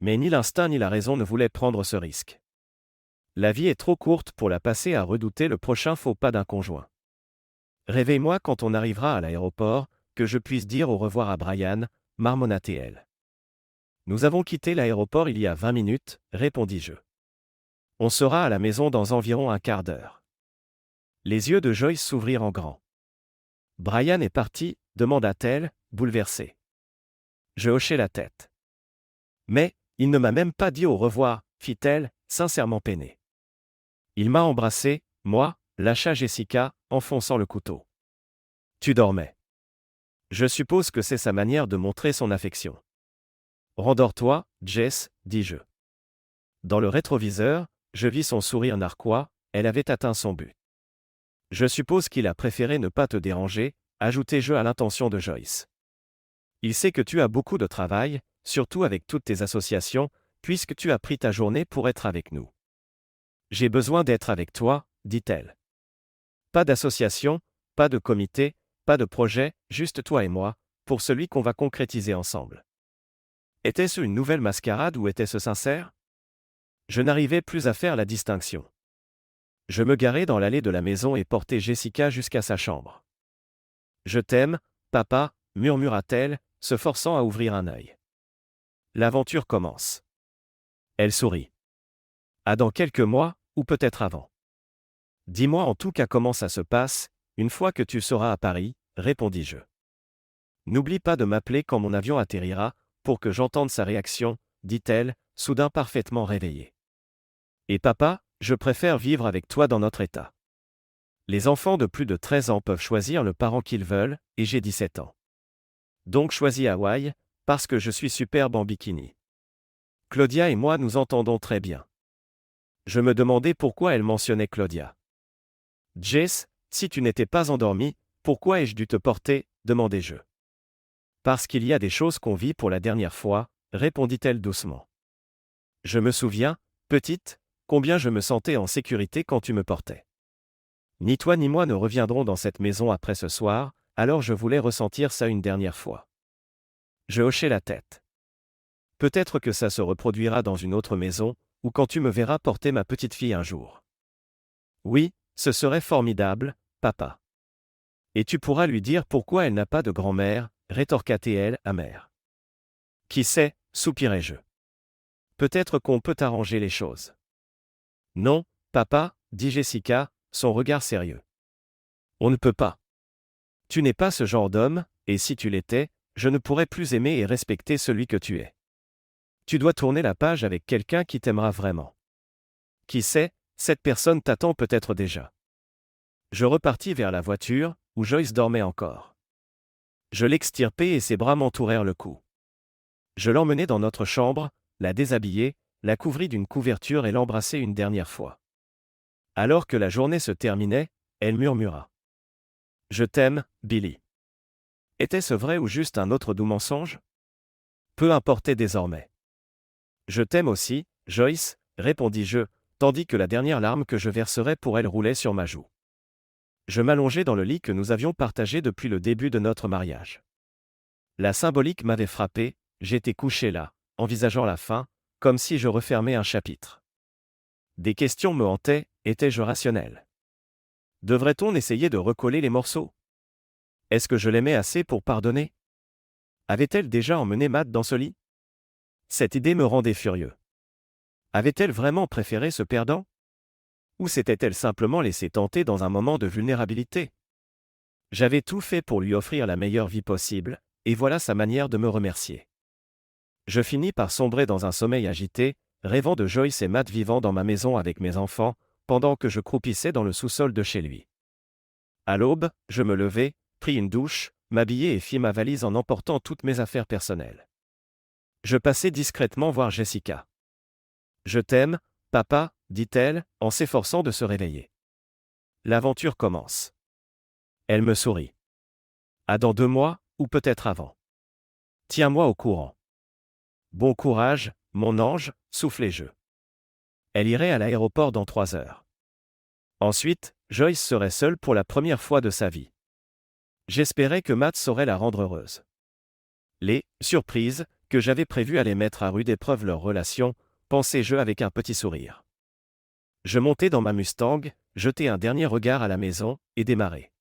Mais ni l'instinct ni la raison ne voulaient prendre ce risque. La vie est trop courte pour la passer à redouter le prochain faux pas d'un conjoint. Réveille-moi quand on arrivera à l'aéroport, que je puisse dire au revoir à Brian, marmonna-t-elle. Nous avons quitté l'aéroport il y a 20 minutes, répondis-je. On sera à la maison dans environ un quart d'heure. Les yeux de Joyce s'ouvrirent en grand. Brian est parti, demanda-t-elle, bouleversée. Je hochai la tête. Mais, il ne m'a même pas dit au revoir, fit-elle, sincèrement peinée. Il m'a embrassé, moi, lâcha Jessica, enfonçant le couteau. Tu dormais. Je suppose que c'est sa manière de montrer son affection. Rendors-toi, Jess, dis-je. Dans le rétroviseur, je vis son sourire narquois, elle avait atteint son but. Je suppose qu'il a préféré ne pas te déranger, ajoutai-je à l'intention de Joyce. Il sait que tu as beaucoup de travail, surtout avec toutes tes associations, puisque tu as pris ta journée pour être avec nous. J'ai besoin d'être avec toi, dit-elle. Pas d'association, pas de comité, pas de projet, juste toi et moi, pour celui qu'on va concrétiser ensemble. Était-ce une nouvelle mascarade ou était-ce sincère? Je n'arrivais plus à faire la distinction. Je me garai dans l'allée de la maison et portai Jessica jusqu'à sa chambre. Je t'aime, papa, murmura-t-elle, se forçant à ouvrir un œil. L'aventure commence. Elle sourit. Ah, dans quelques mois, ou peut-être avant. Dis-moi en tout cas comment ça se passe, une fois que tu seras à Paris, répondis-je. N'oublie pas de m'appeler quand mon avion atterrira, pour que j'entende sa réaction, dit-elle, soudain parfaitement réveillée. Et papa, je préfère vivre avec toi dans notre état. Les enfants de plus de 13 ans peuvent choisir le parent qu'ils veulent, et j'ai 17 ans. Donc choisis Hawaï, parce que je suis superbe en bikini. Claudia et moi nous entendons très bien. Je me demandais pourquoi elle mentionnait Claudia. Jess, si tu n'étais pas endormie, pourquoi ai-je dû te porter, demandai-je. Parce qu'il y a des choses qu'on vit pour la dernière fois, répondit-elle doucement. Je me souviens, petite, combien je me sentais en sécurité quand tu me portais. Ni toi ni moi ne reviendrons dans cette maison après ce soir, alors je voulais ressentir ça une dernière fois. Je hochai la tête. Peut-être que ça se reproduira dans une autre maison, ou quand tu me verras porter ma petite fille un jour. Oui, ce serait formidable, papa. Et tu pourras lui dire pourquoi elle n'a pas de grand-mère, rétorqua-t-elle, amère. Qui sait, soupirai-je. Peut-être qu'on peut arranger les choses. Non, papa, dit Jessica, son regard sérieux. On ne peut pas. Tu n'es pas ce genre d'homme, et si tu l'étais, je ne pourrais plus aimer et respecter celui que tu es. Tu dois tourner la page avec quelqu'un qui t'aimera vraiment. Qui sait, cette personne t'attend peut-être déjà. Je repartis vers la voiture, où Joyce dormait encore. Je l'extirpai et ses bras m'entourèrent le cou. Je l'emmenai dans notre chambre, la déshabillai, la couvris d'une couverture et l'embrassai une dernière fois. Alors que la journée se terminait, elle murmura. « Je t'aime, Billy. » Était-ce vrai ou juste un autre doux mensonge? Peu importait désormais. « Je t'aime aussi, Joyce, » répondis-je, tandis que la dernière larme que je verserais pour elle roulait sur ma joue. Je m'allongeai dans le lit que nous avions partagé depuis le début de notre mariage. La symbolique m'avait frappé, j'étais couché là, envisageant la fin, comme si je refermais un chapitre. Des questions me hantaient, étais-je rationnel? Devrait-on essayer de recoller les morceaux? Est-ce que je l'aimais assez pour pardonner? Avait-elle déjà emmené Matt dans ce lit? Cette idée me rendait furieux. Avait-elle vraiment préféré ce perdant? Ou s'était-elle simplement laissée tenter dans un moment de vulnérabilité? J'avais tout fait pour lui offrir la meilleure vie possible, et voilà sa manière de me remercier. Je finis par sombrer dans un sommeil agité, rêvant de Joyce et Matt vivant dans ma maison avec mes enfants, pendant que je croupissais dans le sous-sol de chez lui. À l'aube, je me levai, pris une douche, m'habillai et fis ma valise en emportant toutes mes affaires personnelles. Je passai discrètement voir Jessica. « Je t'aime, papa, » dit-elle, en s'efforçant de se réveiller. L'aventure commence. Elle me sourit. À dans 2 mois, ou peut-être avant. Tiens-moi au courant. Bon courage, mon ange, soufflai-je. Elle irait à l'aéroport dans 3 heures. Ensuite, Joyce serait seule pour la première fois de sa vie. J'espérais que Matt saurait la rendre heureuse. Les surprises que j'avais prévues allaient mettre à rude épreuve leur relation, pensai-je avec un petit sourire. Je montai dans ma Mustang, jetai un dernier regard à la maison, et démarrai.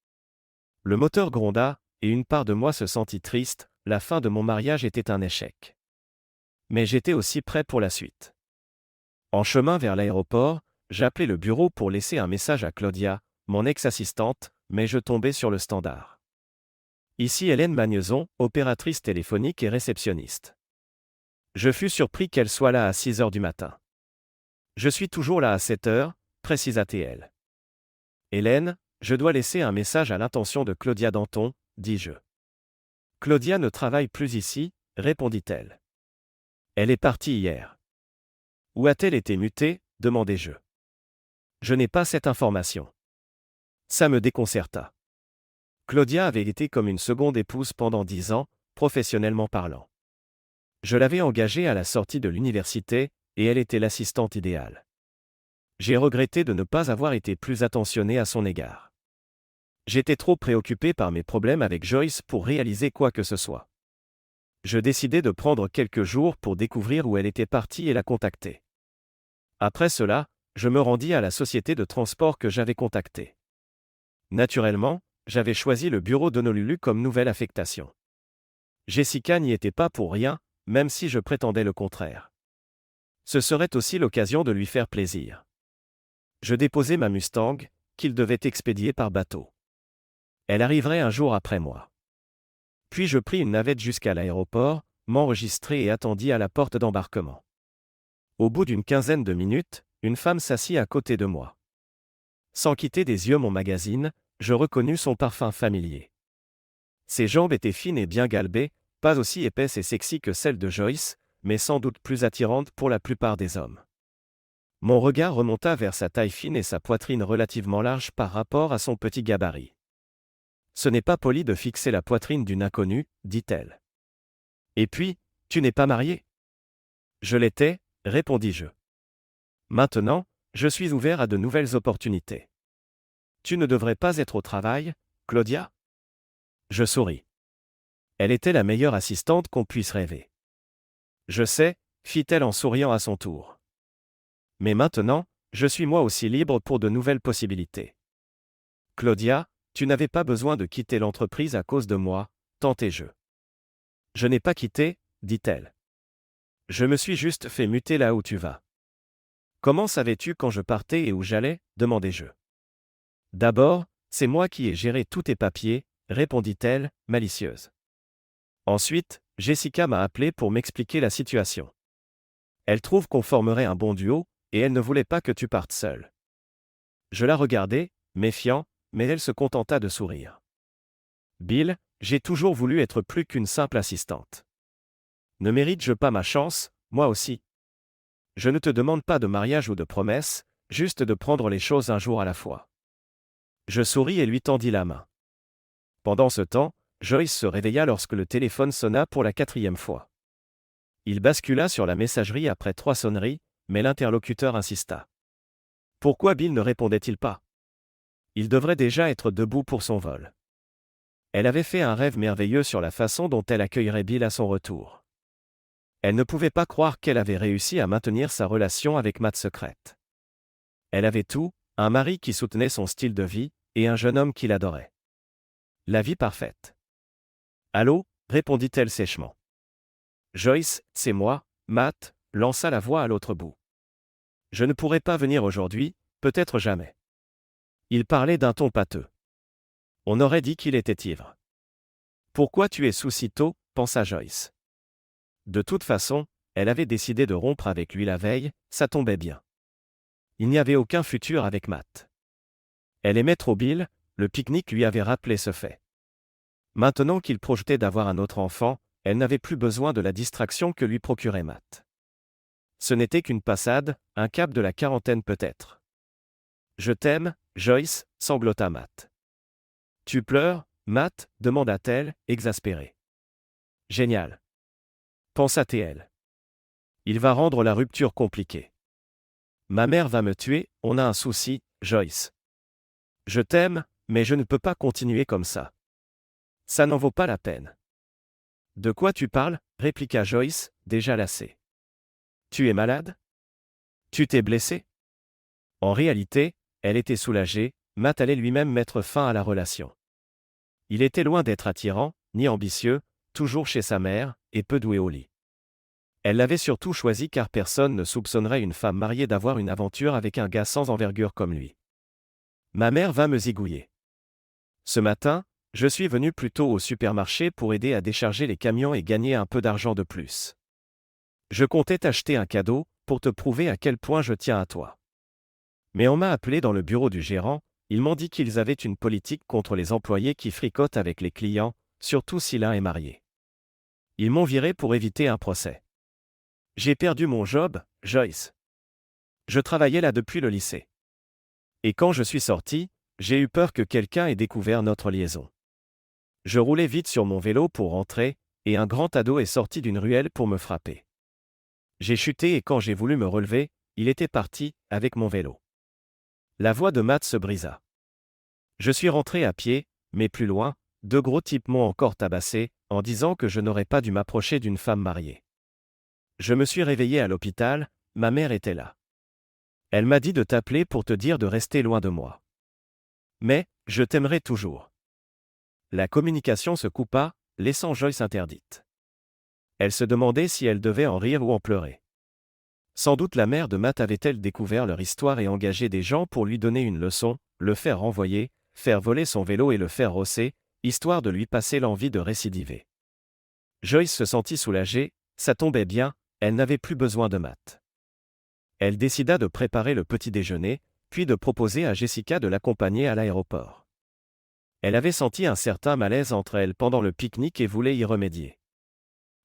Le moteur gronda, et une part de moi se sentit triste, la fin de mon mariage était un échec. Mais j'étais aussi prêt pour la suite. En chemin vers l'aéroport, j'appelai le bureau pour laisser un message à Claudia, mon ex-assistante, mais je tombai sur le standard. Ici Hélène Magneson, opératrice téléphonique et réceptionniste. Je fus surpris qu'elle soit là à 6 heures du matin. Je suis toujours là à 7 heures, précisa-t-elle. Hélène, je dois laisser un message à l'intention de Claudia Danton, dis-je. Claudia ne travaille plus ici, répondit-elle. Elle est partie hier. Où a-t-elle été mutée, demandai-je. Je n'ai pas cette information. Ça me déconcerta. Claudia avait été comme une seconde épouse pendant 10 ans, professionnellement parlant. Je l'avais engagée à la sortie de l'université, et elle était l'assistante idéale. J'ai regretté de ne pas avoir été plus attentionné à son égard. J'étais trop préoccupé par mes problèmes avec Joyce pour réaliser quoi que ce soit. Je décidai de prendre quelques jours pour découvrir où elle était partie et la contacter. Après cela, je me rendis à la société de transport que j'avais contactée. Naturellement, j'avais choisi le bureau d'Honolulu comme nouvelle affectation. Jessica n'y était pas pour rien, même si je prétendais le contraire. Ce serait aussi l'occasion de lui faire plaisir. Je déposai ma Mustang, qu'il devait expédier par bateau. Elle arriverait un jour après moi. Puis je pris une navette jusqu'à l'aéroport, m'enregistrai et attendis à la porte d'embarquement. Au bout d'une quinzaine de minutes, une femme s'assit à côté de moi. Sans quitter des yeux mon magazine, je reconnus son parfum familier. Ses jambes étaient fines et bien galbées, pas aussi épaisses et sexy que celles de Joyce, mais sans doute plus attirantes pour la plupart des hommes. Mon regard remonta vers sa taille fine et sa poitrine relativement large par rapport à son petit gabarit. « Ce n'est pas poli de fixer la poitrine d'une inconnue, dit-elle. Et puis, tu n'es pas marié ? Je l'étais, répondis-je. Maintenant, je suis ouvert à de nouvelles opportunités. Tu ne devrais pas être au travail, Claudia ? Je souris. Elle était la meilleure assistante qu'on puisse rêver. Je sais, fit-elle en souriant à son tour. Mais maintenant, je suis moi aussi libre pour de nouvelles possibilités. Claudia, tu n'avais pas besoin de quitter l'entreprise à cause de moi, tentai-je. Je n'ai pas quitté, dit-elle. Je me suis juste fait muter là où tu vas. Comment savais-tu quand je partais et où j'allais, demandai-je. D'abord, c'est moi qui ai géré tous tes papiers, répondit-elle, malicieuse. Ensuite, Jessica m'a appelé pour m'expliquer la situation. Elle trouve qu'on formerait un bon duo, et elle ne voulait pas que tu partes seule. Je la regardai, méfiant, mais elle se contenta de sourire. Bill, j'ai toujours voulu être plus qu'une simple assistante. Ne mérite-je pas ma chance, moi aussi ? Je ne te demande pas de mariage ou de promesse, juste de prendre les choses un jour à la fois. Je souris et lui tendis la main. Pendant ce temps, Joyce se réveilla lorsque le téléphone sonna pour la 4e fois. Il bascula sur la messagerie après 3 sonneries, mais l'interlocuteur insista. Pourquoi Bill ne répondait-il pas ? Il devrait déjà être debout pour son vol. Elle avait fait un rêve merveilleux sur la façon dont elle accueillerait Bill à son retour. Elle ne pouvait pas croire qu'elle avait réussi à maintenir sa relation avec Matt secrète. Elle avait tout, un mari qui soutenait son style de vie, et un jeune homme qui l'adorait. La vie parfaite. Allô, répondit-elle sèchement. Joyce, c'est moi, Matt, lança la voix à l'autre bout. Je ne pourrais pas venir aujourd'hui, peut-être jamais. Il parlait d'un ton pâteux. On aurait dit qu'il était ivre. Pourquoi tu es sous si tôt, pensa Joyce. De toute façon, elle avait décidé de rompre avec lui la veille, ça tombait bien. Il n'y avait aucun futur avec Matt. Elle aimait trop Bill, le pique-nique lui avait rappelé ce fait. Maintenant qu'il projetait d'avoir un autre enfant, elle n'avait plus besoin de la distraction que lui procurait Matt. Ce n'était qu'une passade, un cap de la quarantaine peut-être. Je t'aime, Joyce, sanglota Matt. Tu pleures, Matt, demanda-t-elle, exaspérée. Génial. Pensa-t-elle. Il va rendre la rupture compliquée. Ma mère va me tuer, on a un souci, Joyce. Je t'aime, mais je ne peux pas continuer comme ça. Ça n'en vaut pas la peine. De quoi tu parles, répliqua Joyce, déjà lassée. Tu es malade ? Tu t'es blessé ? En réalité, elle était soulagée, Matt allait lui-même mettre fin à la relation. Il était loin d'être attirant, ni ambitieux, toujours chez sa mère, et peu doué au lit. Elle l'avait surtout choisi car personne ne soupçonnerait une femme mariée d'avoir une aventure avec un gars sans envergure comme lui. Ma mère va me zigouiller. Ce matin, je suis venu plus tôt au supermarché pour aider à décharger les camions et gagner un peu d'argent de plus. Je comptais t'acheter un cadeau, pour te prouver à quel point je tiens à toi. Mais on m'a appelé dans le bureau du gérant, ils m'ont dit qu'ils avaient une politique contre les employés qui fricotent avec les clients, surtout si l'un est marié. Ils m'ont viré pour éviter un procès. J'ai perdu mon job, Joyce. Je travaillais là depuis le lycée. Et quand je suis sorti, j'ai eu peur que quelqu'un ait découvert notre liaison. Je roulais vite sur mon vélo pour rentrer, et un grand ado est sorti d'une ruelle pour me frapper. J'ai chuté et quand j'ai voulu me relever, il était parti, avec mon vélo. La voix de Matt se brisa. Je suis rentré à pied, mais plus loin, deux gros types m'ont encore tabassé, en disant que je n'aurais pas dû m'approcher d'une femme mariée. Je me suis réveillé à l'hôpital, ma mère était là. Elle m'a dit de t'appeler pour te dire de rester loin de moi. Mais, je t'aimerai toujours. La communication se coupa, laissant Joyce interdite. Elle se demandait si elle devait en rire ou en pleurer. Sans doute la mère de Matt avait-elle découvert leur histoire et engagé des gens pour lui donner une leçon, le faire renvoyer, faire voler son vélo et le faire rosser, histoire de lui passer l'envie de récidiver. Joyce se sentit soulagée, ça tombait bien, elle n'avait plus besoin de Matt. Elle décida de préparer le petit déjeuner, puis de proposer à Jessica de l'accompagner à l'aéroport. Elle avait senti un certain malaise entre elles pendant le pique-nique et voulait y remédier.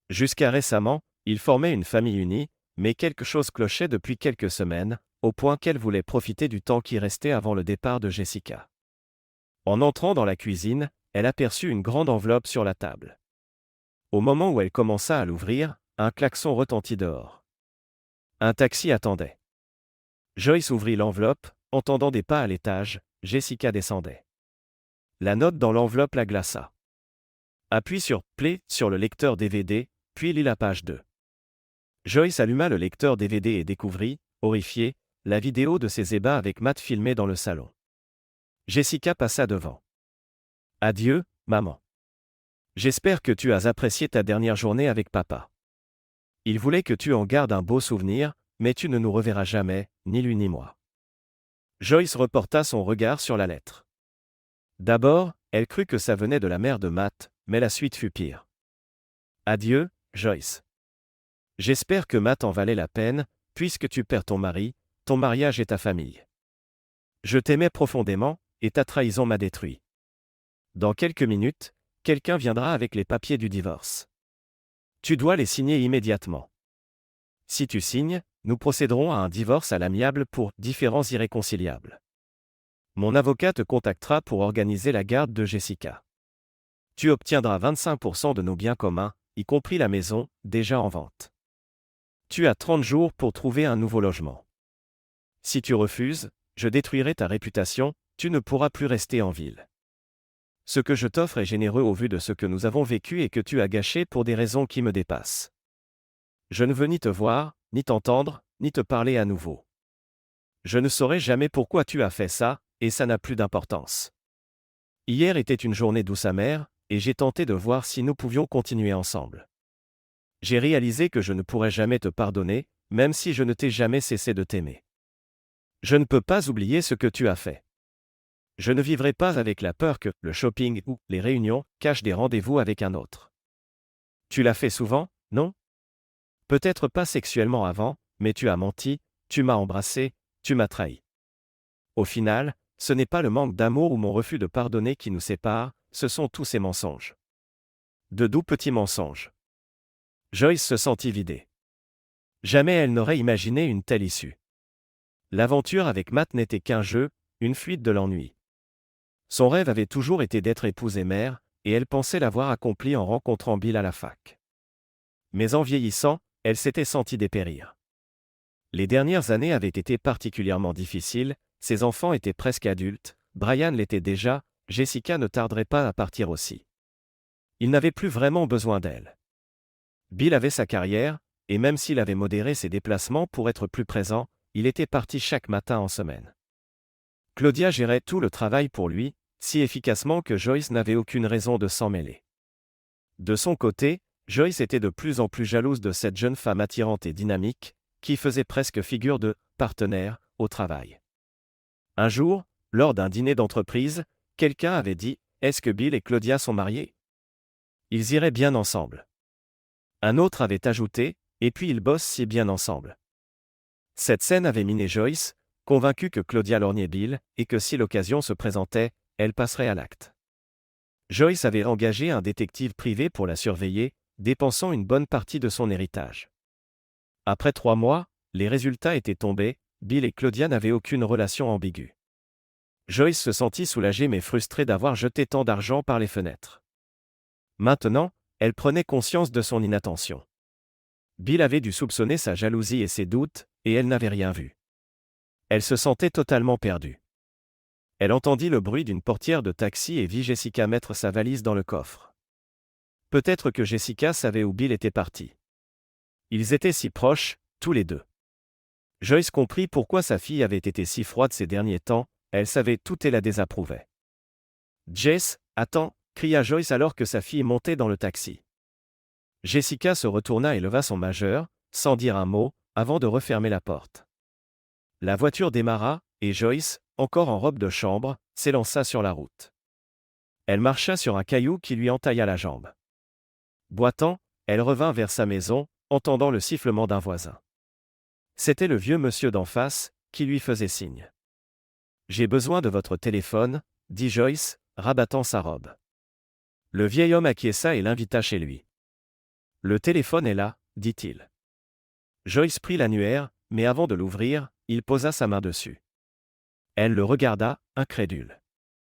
Jusqu'à récemment, ils formaient une famille unie, mais quelque chose clochait depuis quelques semaines, au point qu'elle voulait profiter du temps qui restait avant le départ de Jessica. En entrant dans la cuisine, elle aperçut une grande enveloppe sur la table. Au moment où elle commença à l'ouvrir, un klaxon retentit dehors. Un taxi attendait. Joyce ouvrit l'enveloppe, entendant des pas à l'étage, Jessica descendait. La note dans l'enveloppe la glaça. Appuie sur « Play » sur le lecteur DVD, puis lit la page 2. Joyce alluma le lecteur DVD et découvrit, horrifiée, la vidéo de ses ébats avec Matt filmée dans le salon. Jessica passa devant. « Adieu, maman. J'espère que tu as apprécié ta dernière journée avec papa. Il voulait que tu en gardes un beau souvenir, mais tu ne nous reverras jamais, ni lui ni moi. » Joyce reporta son regard sur la lettre. D'abord, elle crut que ça venait de la mère de Matt, mais la suite fut pire. « Adieu, Joyce. J'espère que Matt en valait la peine, puisque tu perds ton mari, ton mariage et ta famille. Je t'aimais profondément, et ta trahison m'a détruit. Dans quelques minutes, quelqu'un viendra avec les papiers du divorce. Tu dois les signer immédiatement. Si tu signes, nous procéderons à un divorce à l'amiable pour différends irréconciliables. Mon avocat te contactera pour organiser la garde de Jessica. Tu obtiendras 25% de nos biens communs, y compris la maison, déjà en vente. Tu as 30 jours pour trouver un nouveau logement. Si tu refuses, je détruirai ta réputation, tu ne pourras plus rester en ville. Ce que je t'offre est généreux au vu de ce que nous avons vécu et que tu as gâché pour des raisons qui me dépassent. Je ne veux ni te voir, ni t'entendre, ni te parler à nouveau. Je ne saurai jamais pourquoi tu as fait ça, et ça n'a plus d'importance. Hier était une journée douce amère, et j'ai tenté de voir si nous pouvions continuer ensemble. J'ai réalisé que je ne pourrais jamais te pardonner, même si je ne t'ai jamais cessé de t'aimer. Je ne peux pas oublier ce que tu as fait. Je ne vivrai pas avec la peur que le shopping ou les réunions cachent des rendez-vous avec un autre. Tu l'as fait souvent, non? Peut-être pas sexuellement avant, mais tu as menti, tu m'as embrassé, tu m'as trahi. Au final, ce n'est pas le manque d'amour ou mon refus de pardonner qui nous sépare, ce sont tous ces mensonges. De doux petits mensonges. Joyce se sentit vidée. Jamais elle n'aurait imaginé une telle issue. L'aventure avec Matt n'était qu'un jeu, une fuite de l'ennui. Son rêve avait toujours été d'être épouse et mère, et elle pensait l'avoir accompli en rencontrant Bill à la fac. Mais en vieillissant, elle s'était sentie dépérir. Les dernières années avaient été particulièrement difficiles, ses enfants étaient presque adultes, Brian l'était déjà, Jessica ne tarderait pas à partir aussi. Il n'avait plus vraiment besoin d'elle. Bill avait sa carrière, et même s'il avait modéré ses déplacements pour être plus présent, il était parti chaque matin en semaine. Claudia gérait tout le travail pour lui, si efficacement que Joyce n'avait aucune raison de s'en mêler. De son côté, Joyce était de plus en plus jalouse de cette jeune femme attirante et dynamique, qui faisait presque figure de « partenaire » au travail. Un jour, lors d'un dîner d'entreprise, quelqu'un avait dit « Est-ce que Bill et Claudia sont mariés? Ils iraient bien ensemble. » Un autre avait ajouté « Et puis ils bossent si bien ensemble. » Cette scène avait miné Joyce, convaincue que Claudia lorgnait Bill, et que si l'occasion se présentait, elle passerait à l'acte. Joyce avait engagé un détective privé pour la surveiller, dépensant une bonne partie de son héritage. Après 3 mois, les résultats étaient tombés, Bill et Claudia n'avaient aucune relation ambiguë. Joyce se sentit soulagée mais frustrée d'avoir jeté tant d'argent par les fenêtres. Maintenant, elle prenait conscience de son inattention. Bill avait dû soupçonner sa jalousie et ses doutes, et elle n'avait rien vu. Elle se sentait totalement perdue. Elle entendit le bruit d'une portière de taxi et vit Jessica mettre sa valise dans le coffre. Peut-être que Jessica savait où Bill était parti. Ils étaient si proches, tous les deux. Joyce comprit pourquoi sa fille avait été si froide ces derniers temps, elle savait tout et la désapprouvait. « Jess, attends !» cria Joyce alors que sa fille montait dans le taxi. Jessica se retourna et leva son majeur, sans dire un mot, avant de refermer la porte. La voiture démarra, et Joyce, encore en robe de chambre, s'élança sur la route. Elle marcha sur un caillou qui lui entailla la jambe. Boitant, elle revint vers sa maison, entendant le sifflement d'un voisin. C'était le vieux monsieur d'en face, qui lui faisait signe. « J'ai besoin de votre téléphone, » dit Joyce, rabattant sa robe. Le vieil homme acquiesça et l'invita chez lui. « Le téléphone est là, » dit-il. Joyce prit l'annuaire, mais avant de l'ouvrir, il posa sa main dessus. Elle le regarda, incrédule.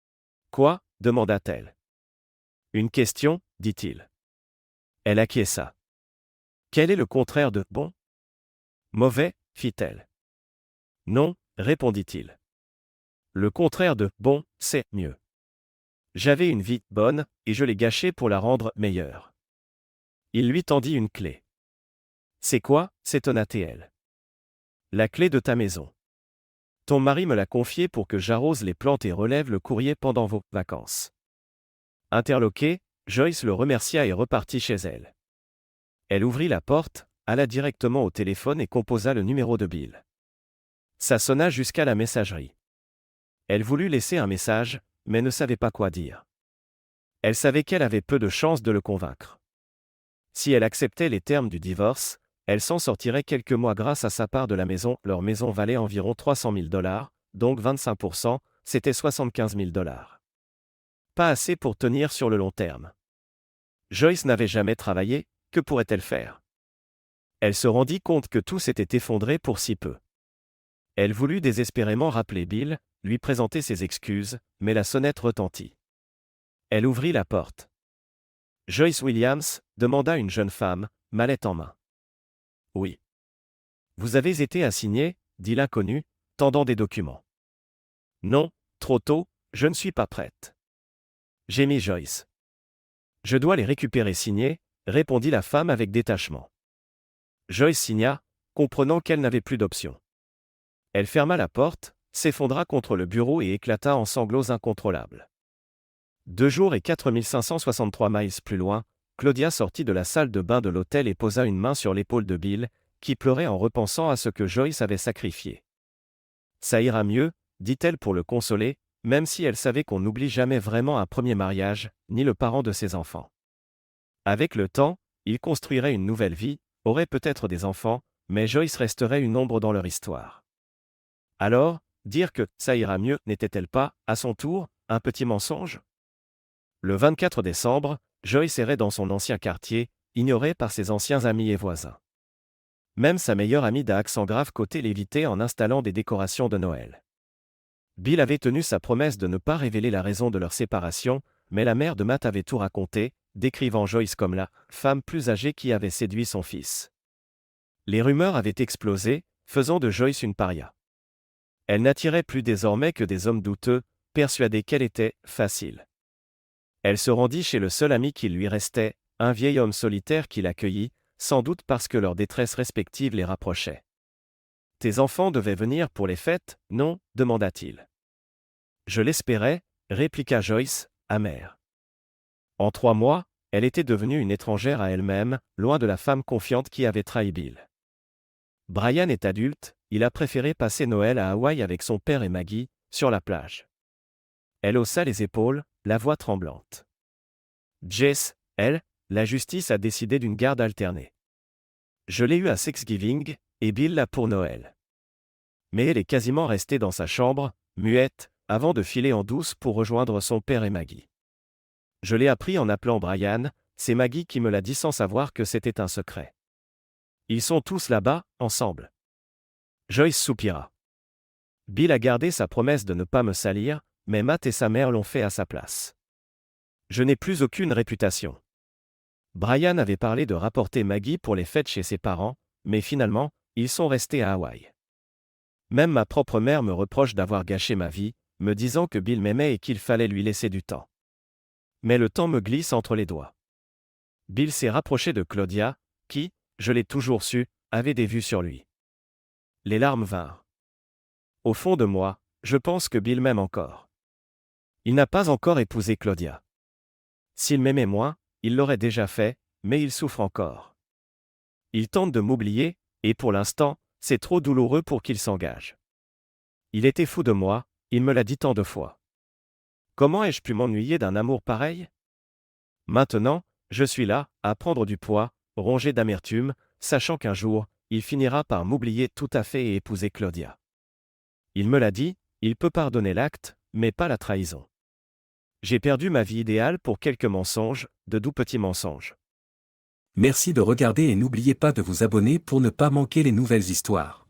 « Quoi ?» demanda-t-elle. « Une question, » dit-il. Elle acquiesça. « Quel est le contraire de bon ? » Mauvais, fit-elle. Non, répondit-il. Le contraire de bon, c'est mieux. J'avais une vie bonne, et je l'ai gâchée pour la rendre meilleure. Il lui tendit une clé. C'est quoi ? S'étonna-t-elle. La clé de ta maison. Ton mari me l'a confiée pour que j'arrose les plantes et relève le courrier pendant vos vacances. Interloquée, Joyce le remercia et repartit chez elle. Elle ouvrit la porte, alla directement au téléphone et composa le numéro de Bill. Ça sonna jusqu'à la messagerie. Elle voulut laisser un message, mais ne savait pas quoi dire. Elle savait qu'elle avait peu de chances de le convaincre. Si elle acceptait les termes du divorce, elle s'en sortirait quelques mois grâce à sa part de la maison. Leur maison valait environ 300 000 $, donc 25%, c'était 75 000 $. Pas assez pour tenir sur le long terme. Joyce n'avait jamais travaillé, que pourrait-elle faire ? Elle se rendit compte que tout s'était effondré pour si peu. Elle voulut désespérément rappeler Bill, lui présenter ses excuses, mais la sonnette retentit. Elle ouvrit la porte. « Joyce Williams ?» demanda une jeune femme, mallette en main. « Oui. »« Vous avez été assigné ?» dit l'inconnu, tendant des documents. « Non, trop tôt, je ne suis pas prête. » Gémit Joyce. « Je dois les récupérer signés » répondit la femme avec détachement. Joyce signa, comprenant qu'elle n'avait plus d'option. Elle ferma la porte, s'effondra contre le bureau et éclata en sanglots incontrôlables. 2 jours et 4563 miles plus loin, Claudia sortit de la salle de bain de l'hôtel et posa une main sur l'épaule de Bill, qui pleurait en repensant à ce que Joyce avait sacrifié. « Ça ira mieux, » dit-elle pour le consoler, même si elle savait qu'on n'oublie jamais vraiment un premier mariage, ni le parent de ses enfants. Avec le temps, ils construiraient une nouvelle vie, auraient peut-être des enfants, mais Joyce resterait une ombre dans leur histoire. Alors, dire que « ça ira mieux » n'était-elle pas, à son tour, un petit mensonge ? Le 24 décembre, Joyce errait dans son ancien quartier, ignorée par ses anciens amis et voisins. Même sa meilleure amie d'un accent grave côté l'évitait en installant des décorations de Noël. Bill avait tenu sa promesse de ne pas révéler la raison de leur séparation, mais la mère de Matt avait tout raconté, décrivant Joyce comme la femme plus âgée qui avait séduit son fils. Les rumeurs avaient explosé, faisant de Joyce une paria. Elle n'attirait plus désormais que des hommes douteux, persuadés qu'elle était facile. Elle se rendit chez le seul ami qui lui restait, un vieil homme solitaire qui l'accueillit, sans doute parce que leur détresse respective les rapprochait. « Tes enfants devaient venir pour les fêtes, non ?» demanda-t-il. « Je l'espérais, » répliqua Joyce, amère. En 3 mois, elle était devenue une étrangère à elle-même, loin de la femme confiante qui avait trahi Bill. Brian est adulte, il a préféré passer Noël à Hawaï avec son père et Maggie, sur la plage. Elle haussa les épaules, la voix tremblante. Jess, elle, la justice a décidé d'une garde alternée. Je l'ai eue à Thanksgiving, et Bill l'a pour Noël. Mais elle est quasiment restée dans sa chambre, muette, avant de filer en douce pour rejoindre son père et Maggie. Je l'ai appris en appelant Brian, c'est Maggie qui me l'a dit sans savoir que c'était un secret. Ils sont tous là-bas, ensemble. Joyce soupira. Bill a gardé sa promesse de ne pas me salir, mais Matt et sa mère l'ont fait à sa place. Je n'ai plus aucune réputation. Brian avait parlé de rapporter Maggie pour les fêtes chez ses parents, mais finalement, ils sont restés à Hawaï. Même ma propre mère me reproche d'avoir gâché ma vie, me disant que Bill m'aimait et qu'il fallait lui laisser du temps. Mais le temps me glisse entre les doigts. Bill s'est rapproché de Claudia, qui, je l'ai toujours su, avait des vues sur lui. Les larmes vinrent. Au fond de moi, je pense que Bill m'aime encore. Il n'a pas encore épousé Claudia. S'il m'aimait moins, il l'aurait déjà fait, mais il souffre encore. Il tente de m'oublier, et pour l'instant, c'est trop douloureux pour qu'il s'engage. Il était fou de moi, il me l'a dit tant de fois. Comment ai-je pu m'ennuyer d'un amour pareil? Maintenant, je suis là, à prendre du poids, rongé d'amertume, sachant qu'un jour, il finira par m'oublier tout à fait et épouser Claudia. Il me l'a dit, il peut pardonner l'acte, mais pas la trahison. J'ai perdu ma vie idéale pour quelques mensonges, de doux petits mensonges. Merci de regarder et n'oubliez pas de vous abonner pour ne pas manquer les nouvelles histoires.